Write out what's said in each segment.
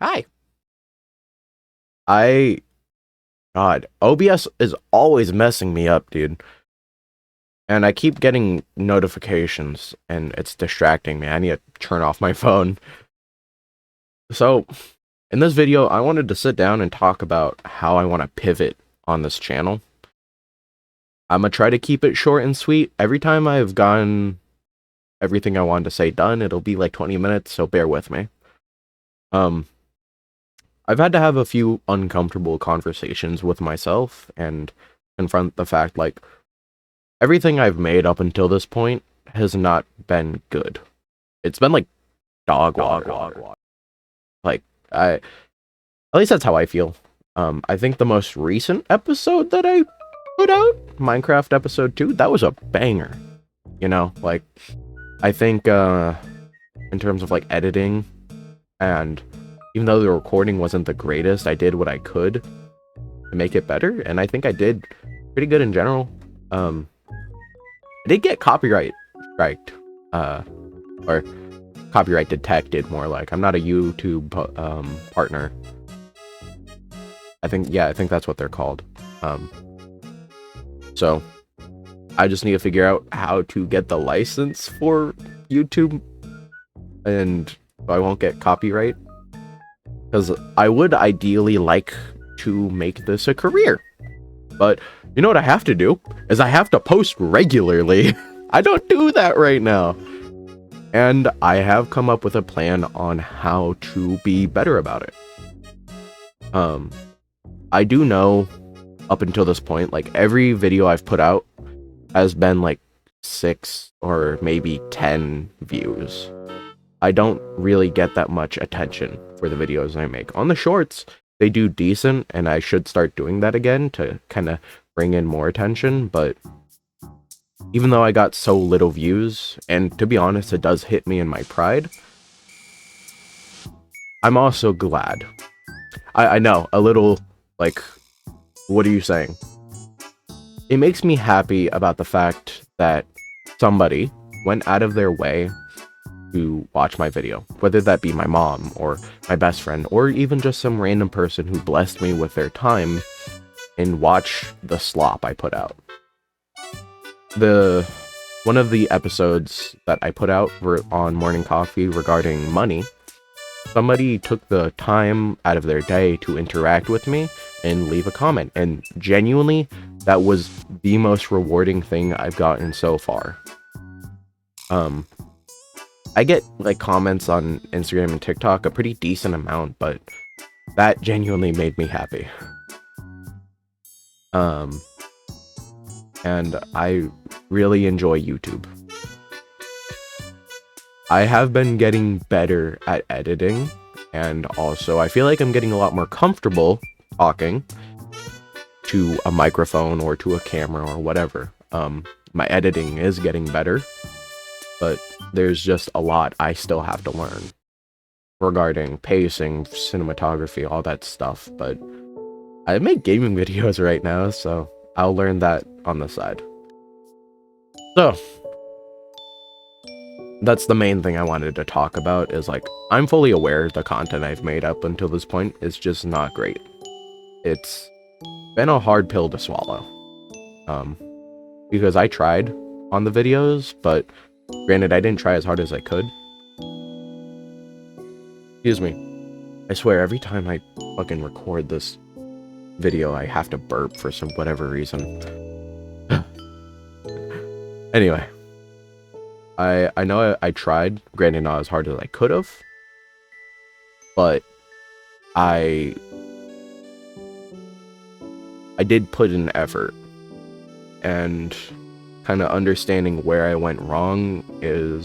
Hi. I God, OBS is always messing me up, dude. And I keep getting notifications and it's distracting me. I need to turn off my phone. So, in this video, I wanted to sit down and talk about how I want to pivot on this channel. I'm gonna try to keep it short and sweet. Every time I've gotten everything I wanted to say done, it'll be like 20 minutes, so bear with me. Um, I've had to have a few uncomfortable conversations with myself and confront the fact, like, everything I've made up until this point has not been good. It's been like dog water. Like, at least that's how I feel. I think the most recent episode that I put out, Minecraft episode 2, that was a banger. You know, like, I think, in terms of like editing, and even though the recording wasn't the greatest, I did what I could to make it better, and I think I did pretty good in general. I did get copyright striked, or copyright detected, more like. I'm not a YouTube partner. I think that's what they're called. So I just need to figure out how to get the license for YouTube, and I won't get copyright, because I would ideally like to make this a career. But you know what I have to do? Is I have to post regularly. I don't do that right now. And I have come up with a plan on how to be better about it. I do know up until this point, like, every video I've put out has been like 6 or maybe 10 views. I don't really get that much attention for the videos I make. On the shorts, they do decent, and I should start doing that again to kind of bring in more attention, but even though I got so little views, and to be honest, it does hit me in my pride, I'm also glad. I know, a little, like, what are you saying? It makes me happy about the fact that somebody went out of their way to watch my video, whether that be my mom or my best friend, or even just some random person who blessed me with their time and watch the slop I put out. One of the episodes that I put out on Morning Coffee regarding money, somebody took the time out of their day to interact with me and leave a comment, and genuinely, that was the most rewarding thing I've gotten so far. I get, like, comments on Instagram and TikTok a pretty decent amount, but that genuinely made me happy. And I really enjoy YouTube. I have been getting better at editing, and also I feel like I'm getting a lot more comfortable talking to a microphone or to a camera or whatever. My editing is getting better, but there's just a lot I still have to learn regarding pacing, cinematography, all that stuff. But I make gaming videos right now, so I'll learn that on the side. So that's the main thing I wanted to talk about, is, like, I'm fully aware the content I've made up until this point is just not great. It's been a hard pill to swallow. Because I tried on the videos, but granted, I didn't try as hard as I could. Excuse me. I swear, every time I fucking record this video, I have to burp for some whatever reason. Anyway. I know I tried, granted not as hard as I could have, but I did put in effort, and kind of understanding where I went wrong I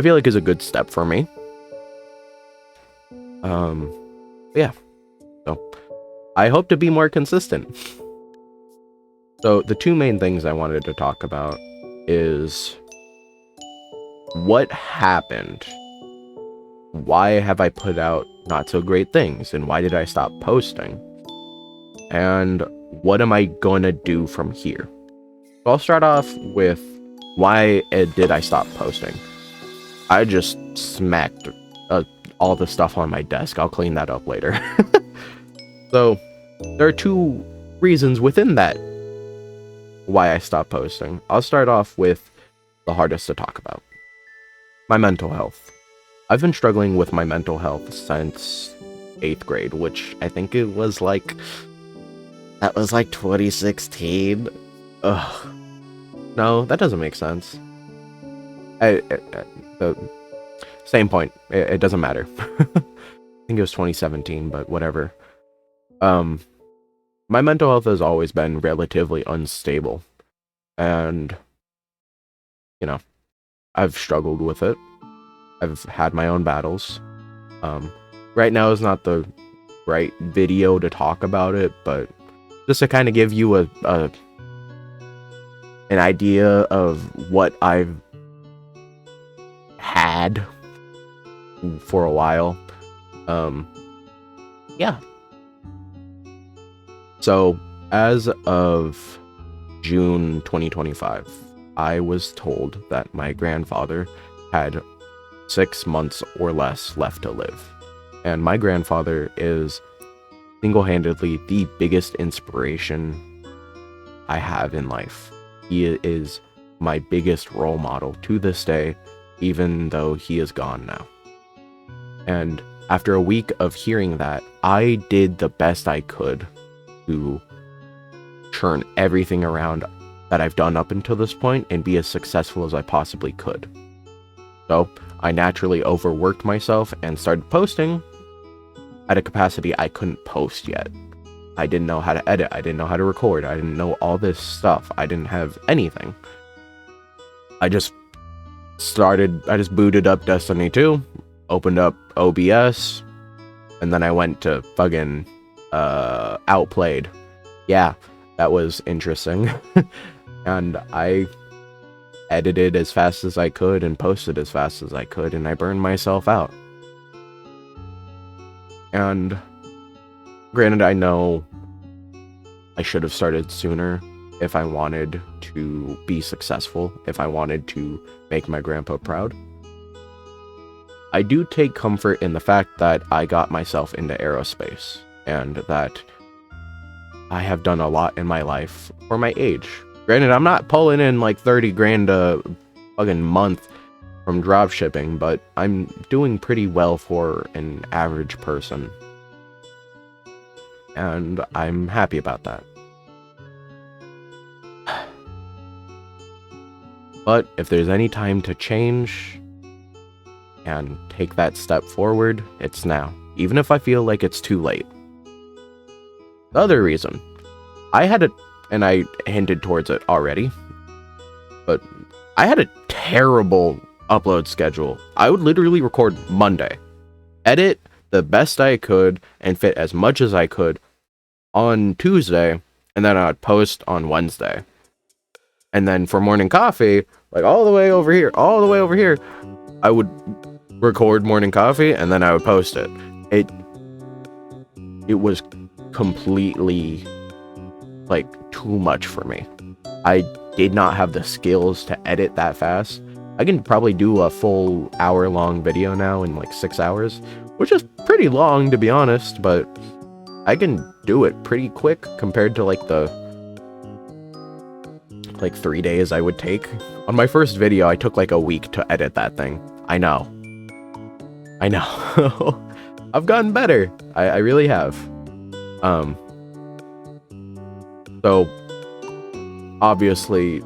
feel like is a good step for me. Yeah. So I hope to be more consistent. So the two main things I wanted to talk about is what happened, why have I put out not so great things, and why did I stop posting, and what am I going to do from here. So I'll start off with why did I stop posting. I just smacked all the stuff on my desk. I'll clean that up later. So there are two reasons within that why I stopped posting. I'll start off with the hardest to talk about. My mental health. I've been struggling with my mental health since 8th grade, which I think it was like... That was like 2016? Ugh. No, that doesn't make sense. The same point. It doesn't matter. I think it was 2017, but whatever. My mental health has always been relatively unstable. And, you know, I've struggled with it. I've had my own battles. Right now is not the right video to talk about it, but just to kind of give you an idea of what I've had for a while. Yeah. So, as of June 2025, I was told that my grandfather had 6 months or less left to live. And my grandfather is single-handedly the biggest inspiration I have in life. He is my biggest role model to this day, even though he is gone now. And after a week of hearing that, I did the best I could to turn everything around that I've done up until this point and be as successful as I possibly could. So I naturally overworked myself and started posting at a capacity I couldn't post yet. I didn't know how to edit, I didn't know how to record, I didn't know all this stuff, I didn't have anything. I just booted up Destiny 2, opened up OBS, and then I went to fucking Outplayed. Yeah, that was interesting. And I edited as fast as I could and posted as fast as I could, and I burned myself out. And granted, I know I should have started sooner if I wanted to be successful, if I wanted to make my grandpa proud. I do take comfort in the fact that I got myself into aerospace, and that I have done a lot in my life for my age. Granted, I'm not pulling in like 30 grand a fucking month from drop shipping, but I'm doing pretty well for an average person. And I'm happy about that. But if there's any time to change and take that step forward, it's now. Even if I feel like it's too late. The other reason, and I hinted towards it already, but I had a terrible upload schedule. I would literally record Monday, edit the best I could, and fit as much as I could on Tuesday, and then I'd post on Wednesday. And then for morning coffee, like all the way over here, I would record morning coffee, and then I would post it. It was completely like too much for me. I did not have the skills to edit that fast. I can probably do a full hour-long video now in like 6 hours, which is pretty long to be honest, but I can do it pretty quick compared to like the 3 days I would take. On my first video, I took like a week to edit that thing. I know. I've gotten better. I really have. So obviously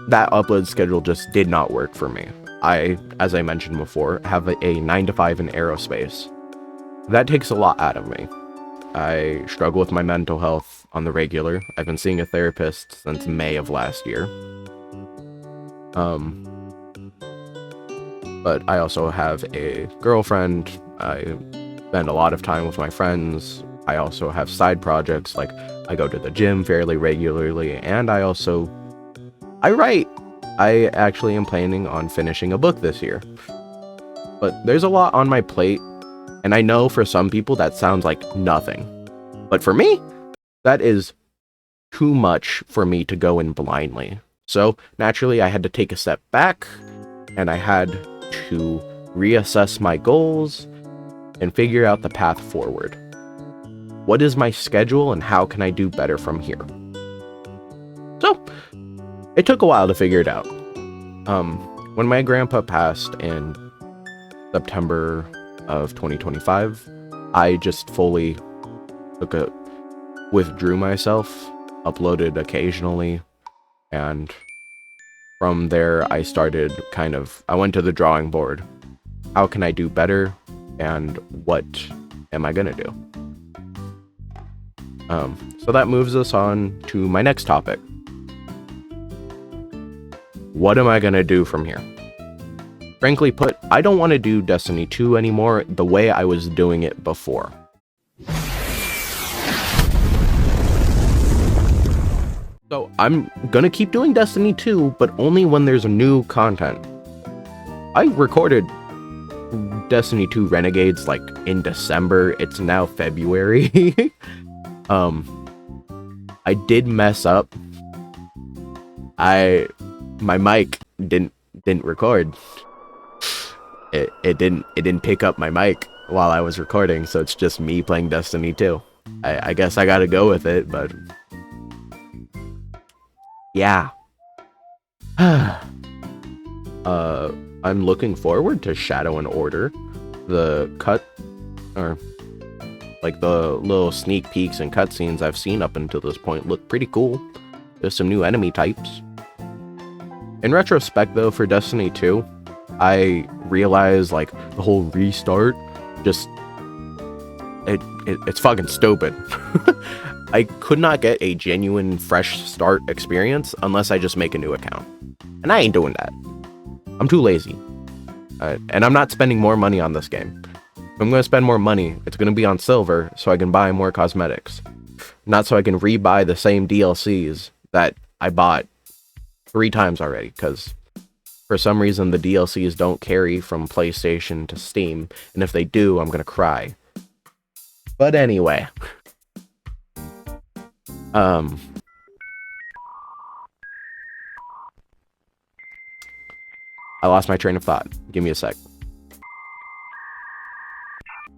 that upload schedule just did not work for me. As I mentioned before, have a 9-to-5 in aerospace. That takes a lot out of me. I struggle with my mental health on the regular. I've been seeing a therapist since May of last year. But I also have a girlfriend. I spend a lot of time with my friends. I also have side projects, like I go to the gym fairly regularly, and I write. I actually am planning on finishing a book this year. But there's a lot on my plate, and I know for some people that sounds like nothing. But for me, that is too much for me to go in blindly. So naturally, I had to take a step back, and I had to reassess my goals and figure out the path forward. What is my schedule and how can I do better from here? So, it took a while to figure it out. When my grandpa passed in September of 2025, I just fully withdrew myself, uploaded occasionally, and from there I started I went to the drawing board. How can I do better, and what am I gonna do? So that moves us on to my next topic. What am I gonna do from here? Frankly put, I don't want to do Destiny 2 anymore the way I was doing it before. So I'm gonna keep doing Destiny 2, but only when there's new content. I recorded Destiny 2 Renegades like in December. It's now February. I did mess up. My mic didn't record. It didn't pick up my mic while I was recording, so it's just me playing Destiny 2. I guess I gotta go with it, but yeah. I'm looking forward to Shadow and Order. The little sneak peeks and cutscenes I've seen up until this point look pretty cool. There's some new enemy types. In retrospect, though, for Destiny 2, I realized like the whole restart it's fucking stupid. I could not get a genuine fresh start experience unless I just make a new account, and I ain't doing that. I'm too lazy, and I'm not spending more money on this game. If I'm going to spend more money, it's going to be on silver so I can buy more cosmetics, not so I can rebuy the same DLCs that I bought 3 times already, because for some reason the DLCs don't carry from PlayStation to Steam, and if they do, I'm going to cry. But anyway, I lost my train of thought. Give me a sec.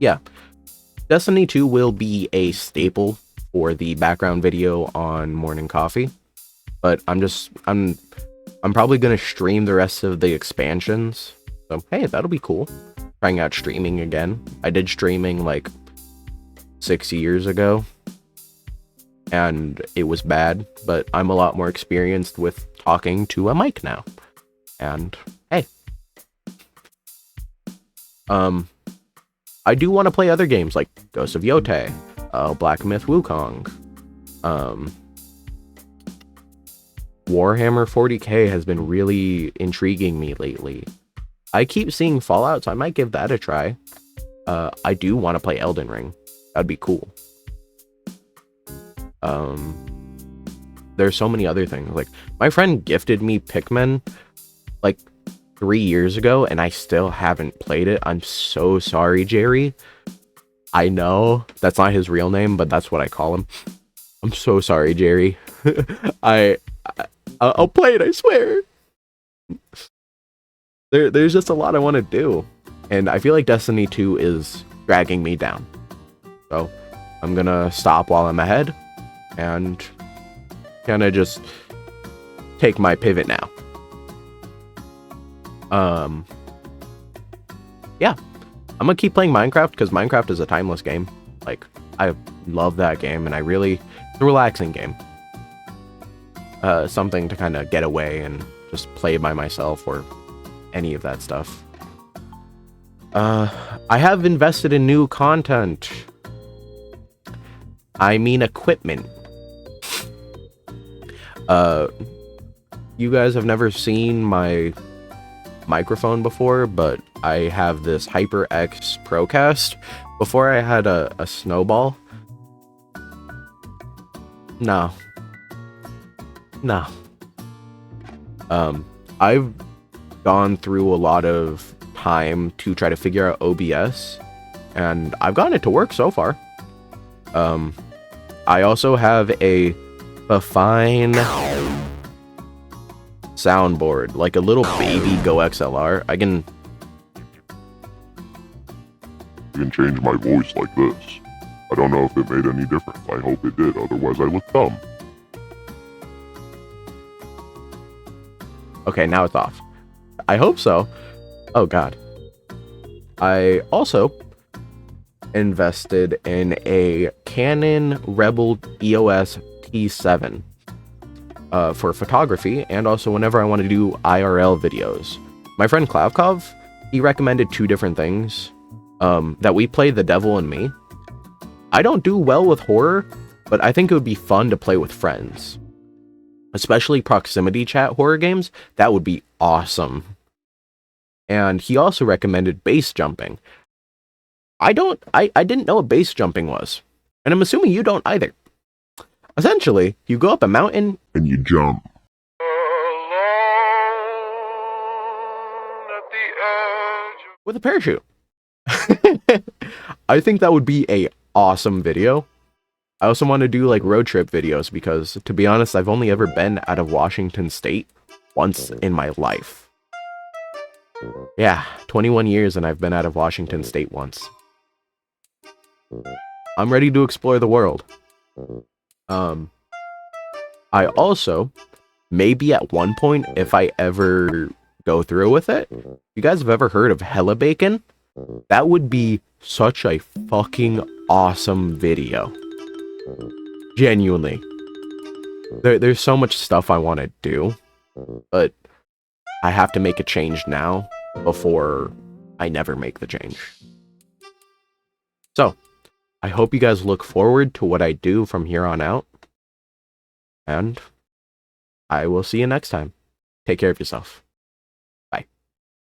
Yeah, Destiny 2 will be a staple for the background video on Morning Coffee, but I'm probably gonna stream the rest of the expansions. So hey, that'll be cool. Trying out streaming again. I did streaming like 6 years ago, and it was bad, but I'm a lot more experienced with talking to a mic now. And hey, I do want to play other games like Ghost of Yotei, Black Myth Wukong, Warhammer 40k has been really intriguing me lately. I keep seeing Fallout, so I might give that a try. I do want to play Elden Ring. That'd be cool. There's so many other things. Like, my friend gifted me Pikmin like 3 years ago, and I still haven't played it. I'm so sorry, Jerry. I know that's not his real name, but that's what I call him. I'm so sorry, Jerry. I'll play it, I swear. There's just a lot I want to do, and I feel like Destiny 2 is dragging me down. So I'm gonna stop while I'm ahead and kind of just take my pivot now. Yeah, I'm gonna keep playing Minecraft because Minecraft is a timeless game. Like, I love that game, and it's a relaxing game. Something to kind of get away and just play by myself or any of that stuff. I have invested in new content. I mean equipment. You guys have never seen my microphone before, but I have this HyperX Procast. Before I had a Snowball. No. I've gone through a lot of time to try to figure out OBS, and I've gotten it to work so far. I also have a fine soundboard, like a little baby Go XLR. can change my voice like this. I don't know if it made any difference. I hope it did, otherwise I look dumb. Okay, now it's off. I hope so. Oh god. I also invested in a Canon Rebel EOS T7 for photography, and also whenever I want to do IRL videos. My friend Klavkov, he recommended two different things. That we play The Devil and Me. I don't do well with horror, but I think it would be fun to play with friends. Especially proximity chat horror games, that would be awesome. And he also recommended base jumping. I didn't know what base jumping was. And I'm assuming you don't either. Essentially, you go up a mountain and you jump. With a parachute. I think that would be a awesome video. I also want to do like road trip videos because, to be honest, I've only ever been out of Washington State once in my life. Yeah, 21 years and I've been out of Washington State once. I'm ready to explore the world. I also, maybe at one point, if I ever go through with it, you guys have ever heard of Hella Bacon? That would be such a fucking awesome video. Genuinely. There's so much stuff I want to do, but I have to make a change now before I never make the change. So, I hope you guys look forward to what I do from here on out, and I will see you next time. Take care of yourself.